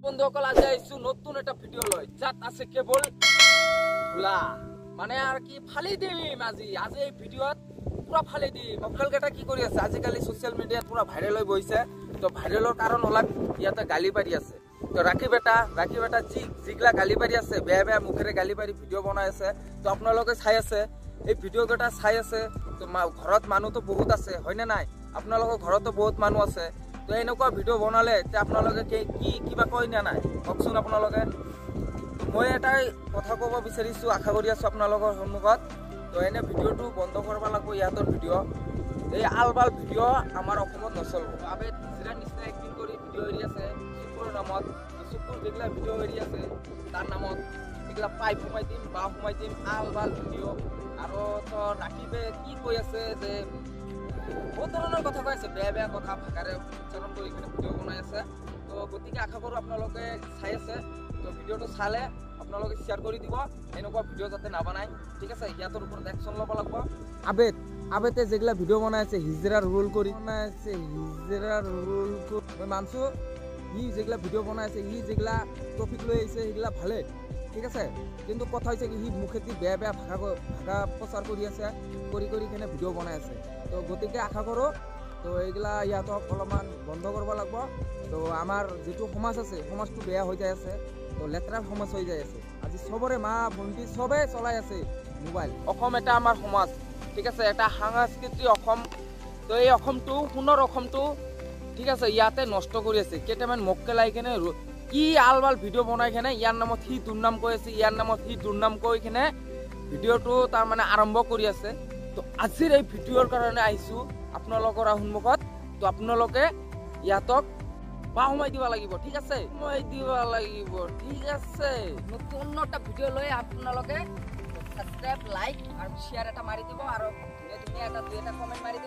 বন্ধুসকল আজি আইছো নতুন এটা ভিডিও লয় যাত আছে কেবল ধুলা মানে আর কি ফালি দিম আজি এই ভিডিওত পুরা ফালি দিম অকলকেটা কি কৰি আছে আজিকালি সোশ্যাল মিডিয়াত পুৰা ভাইৰাল হৈ বইছে তো ভাইৰালৰ কাৰণ হলাক ইয়াতে গালি পাৰি আছে তো ৰাখি বেটা জিগলা গালি পাৰি আছে বেয়া মুখেৰে গালি পাৰি ভিডিও বনাই আছে তো আপোনালোকে চাই আছে এই ভিডিও কেটা চাই আছে তো ঘৰত মানুহ তো বহুত আছে হয় না নাই আপোনালোকৰ ঘৰতো বহুত মানুহ আছে তো এনেকুৱা ভিডিও বনালে তে আপোনালোকে কি কিবা কই না নাই কওকচোন আপোনালোকে মই এটাই কথা ক'ব বিচাৰিছো আশা কৰি আছো আপোনালোকৰ সন্মুখত তো এনে ভিডিওটো বন্ধ কৰিব লাগিব ইয়াতৰ ভিডিও এই আলবাল ভিডিও আমাৰ অসমত নচলব আবে জিৰা নিচিনা একদিন কৰি ভিডিও এৰি আছে সুকুৰ নামত সুকুৰ যেগলা ভিডিও এৰি আছে তাৰ নামত এগলা পাইপ সোমাই দিম বা সোমাই দিম আলবাল ভিডিও আৰু তো ৰাখিবে কি কৈ আছে যে বহুত ধৰণৰ কথা কৈ আছে বেয়া কথা ভাষাৰে উচ্চাৰণ কৰি কিনে ভিডিও বনাই আছে তো গতিকে আশা কৰোঁ আপোনালোকে চাই আছে তো ভিডিওটো চালে আপোনালোকে শ্বেয়াৰ কৰি দিব এনেকুৱা ভিডিও যাতে নাবনায় ঠিক আছে ইয়াতৰ ওপৰত একশ্যন ল'ব লাগিব আবেতে যেগলা ভিডিও বনাই আছে হিজৰা ৰোল কৰি বনাই আছে হিজৰা ৰোল মই মানছো ই যেগলা ভিডিও বনাই আছে ই যেগলা টপিক লৈ আহিছে সেইগলা ভালে ঠিক আছে কিন্তু কথা হৈছে কি সি মুখেদি বেয়া ভাষা প্ৰচাৰ কৰি আছে কৰি কিনে ভিডিও বনাই আছে তো গতিকে আশা কৰোঁ তো এইগলা ইয়াতক অলপমান বন্ধ কৰিব লাগিব তো আমাৰ যিটো সমাজ আছে সমাজটো বেয়া হৈ যায় আছে তো লেতেৰা সমাজ হৈ যায় আছে আজি চবৰে মা ভণ্টি চবে চলাই আছে মোবাইল অসম এটা আমাৰ সমাজ ঠিক আছে এটা সাংস্কৃতিক অসম তো এই অসমটো সোণৰ অসমটো ঠিক আছে ইয়াতে নষ্ট কৰি আছে কেইটামান মক্কেলাই কেনে কি আলবাল ভিডিও বনাই কেনে ইয়াৰ নামত সি দুৰ্নাম কৈ আছে ইয়াৰ নামত সি দুৰ্নাম কৈ কেনে ভিডিওটো তাৰ মানে আৰম্ভ কৰি আছে তো আজিৰ এই ভিডিওৰ কাৰণে আহিছো আপোনালোকৰ সন্মুখত তো আপোনালোকে ইয়াতক বাহুমাই দিব লাগিব ঠিক আছে ঠিক আছে নতুন এটা ভিডিও লৈ আপোনালোকে সাবস্ক্রাইব লাইক আৰু শেয়াৰ এটা মাৰি দিব আৰু ধুনীয়া এটা কমেন্ট মাৰি দিব